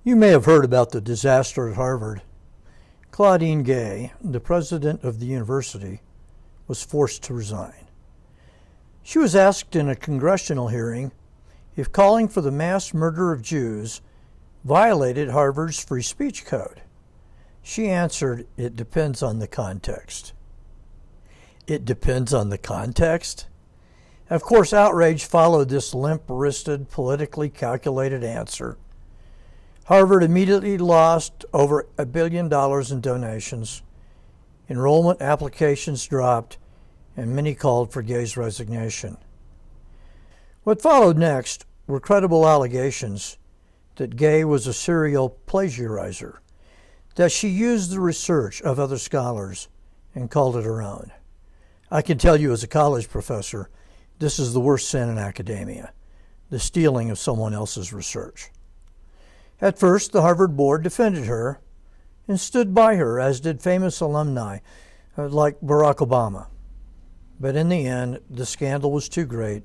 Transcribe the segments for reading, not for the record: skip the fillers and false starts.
You may have heard about the disaster at Harvard. Claudine Gay, the president of the university, was forced to resign. She was asked in a congressional hearing if calling for the mass murder of Jews violated Harvard's free speech code. She answered, "It depends on the context." It depends on the context? Of course, outrage followed this limp-wristed, politically calculated answer. Harvard immediately lost over $1 billion in donations. Enrollment applications dropped, and many called for Gay's resignation. What followed next were credible allegations that Gay was a serial plagiarizer, that she used the research of other scholars and called it her own. I can tell you as a college professor, this is the worst sin in academia, the stealing of someone else's research. At first, the Harvard board defended her and stood by her, as did famous alumni like Barack Obama. But in the end, the scandal was too great,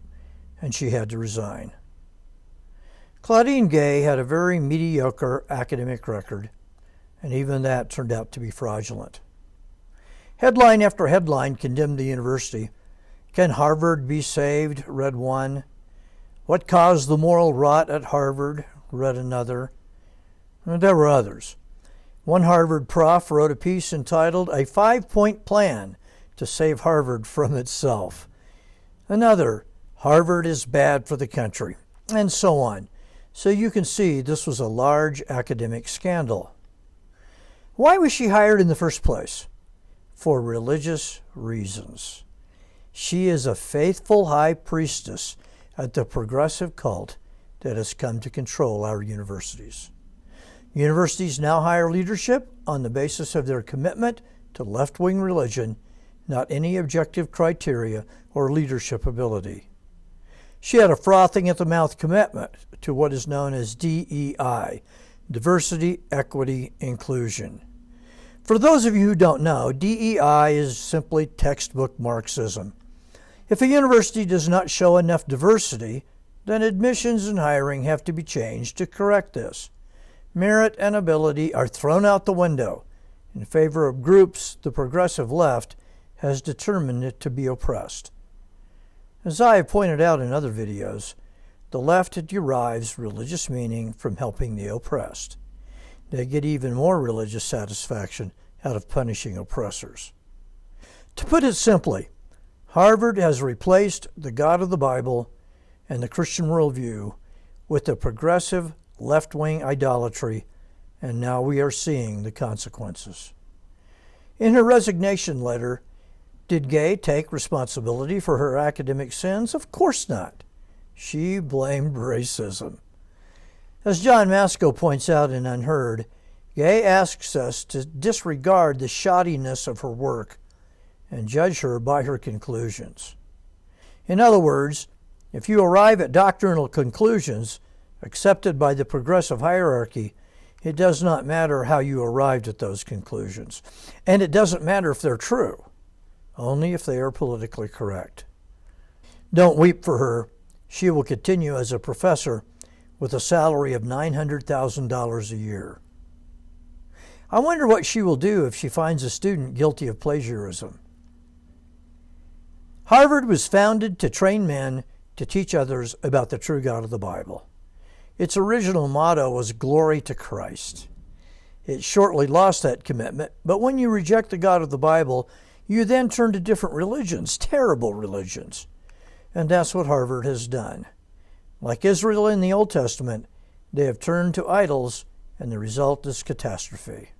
and she had to resign. Claudine Gay had a very mediocre academic record, and even that turned out to be fraudulent. Headline after headline condemned the university. Can Harvard be saved? Read one. What caused the moral rot at Harvard? Read another. And there were others. One Harvard prof wrote a piece entitled "A 5-Point Plan to Save Harvard from Itself." Another, "Harvard is bad for the country," and so on. So you can see this was a large academic scandal. Why was she hired in the first place? For religious reasons. She is a faithful high priestess at the progressive cult that has come to control our universities. Universities now hire leadership on the basis of their commitment to left-wing religion, not any objective criteria or leadership ability. She had a frothing-at-the-mouth commitment to what is known as DEI, diversity, equity, inclusion. For those of you who don't know, DEI is simply textbook Marxism. If a university does not show enough diversity, then admissions and hiring have to be changed to correct this. Merit and ability are thrown out the window in favor of groups the progressive left has determined it to be oppressed. As I have pointed out in other videos, the left derives religious meaning from helping the oppressed. They get even more religious satisfaction out of punishing oppressors. To put it simply, Harvard has replaced the God of the Bible and the Christian worldview with a progressive left-wing idolatry, and now we are seeing the consequences. In her resignation letter, did Gay take responsibility for her academic sins? Of course not. She blamed racism. As John Masco points out in Unheard, Gay asks us to disregard the shoddiness of her work and judge her by her conclusions. In other words, if you arrive at doctrinal conclusions accepted by the progressive hierarchy, it does not matter how you arrived at those conclusions. And it doesn't matter if they're true, only if they are politically correct. Don't weep for her. She will continue as a professor with a salary of $900,000 a year. I wonder what she will do if she finds a student guilty of plagiarism. Harvard was founded to train men to teach others about the true God of the Bible. Its original motto was "Glory to Christ." It shortly lost that commitment, but when you reject the God of the Bible, you then turn to different religions, terrible religions. And that's what Harvard has done. Like Israel in the Old Testament, they have turned to idols, and the result is catastrophe.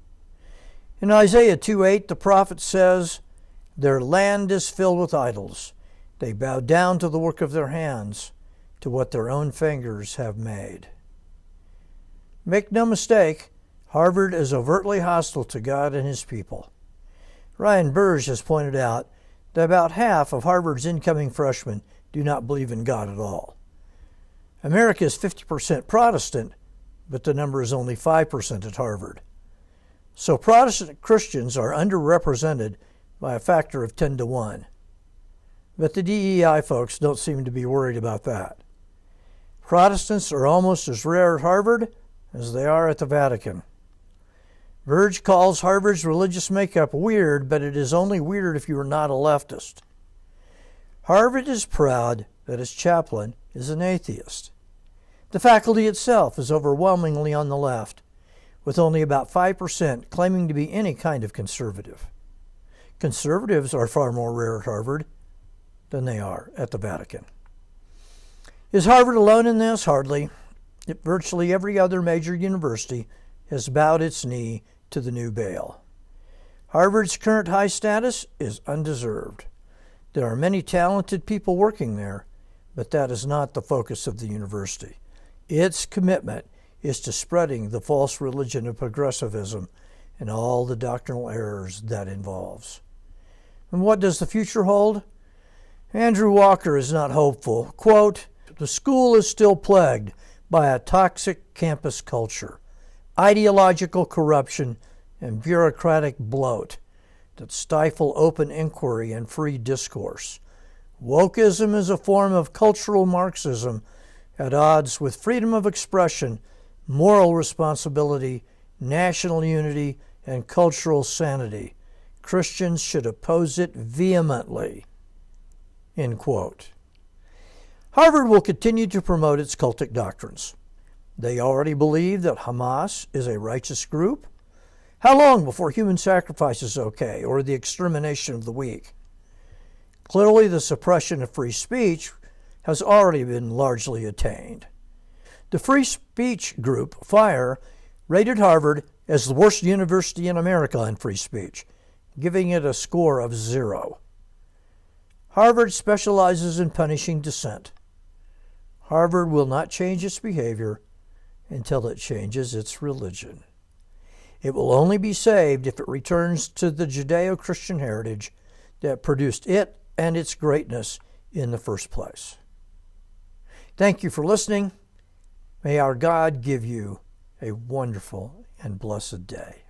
In Isaiah 2:8, the prophet says, "Their land is filled with idols. They bow down to the work of their hands, to what their own fingers have made." Make no mistake, Harvard is overtly hostile to God and his people. Ryan Burge has pointed out that about half of Harvard's incoming freshmen do not believe in God at all. America is 50% Protestant, but the number is only 5% at Harvard. So Protestant Christians are underrepresented by a factor of 10 to 1. But the DEI folks don't seem to be worried about that. Protestants are almost as rare at Harvard as they are at the Vatican. Verge calls Harvard's religious makeup weird, but it is only weird if you are not a leftist. Harvard is proud that its chaplain is an atheist. The faculty itself is overwhelmingly on the left, with only about 5% claiming to be any kind of conservative. Conservatives are far more rare at Harvard than they are at the Vatican. Is Harvard alone in this? Hardly. Virtually every other major university has bowed its knee to the new Baal. Harvard's current high status is undeserved. There are many talented people working there, but that is not the focus of the university. Its commitment is to spreading the false religion of progressivism and all the doctrinal errors that involves. And what does the future hold? Andrew Walker is not hopeful. Quote, "The school is still plagued by a toxic campus culture, ideological corruption, and bureaucratic bloat that stifle open inquiry and free discourse. Wokeism is a form of cultural Marxism at odds with freedom of expression, moral responsibility, national unity, and cultural sanity. Christians should oppose it vehemently." End quote. Harvard will continue to promote its cultic doctrines. They already believe that Hamas is a righteous group. How long before human sacrifice is okay, or the extermination of the weak? Clearly, the suppression of free speech has already been largely attained. The free speech group, FIRE, rated Harvard as the worst university in America on free speech, giving it a score of 0. Harvard specializes in punishing dissent. Harvard will not change its behavior until it changes its religion. It will only be saved if it returns to the Judeo-Christian heritage that produced it and its greatness in the first place. Thank you for listening. May our God give you a wonderful and blessed day.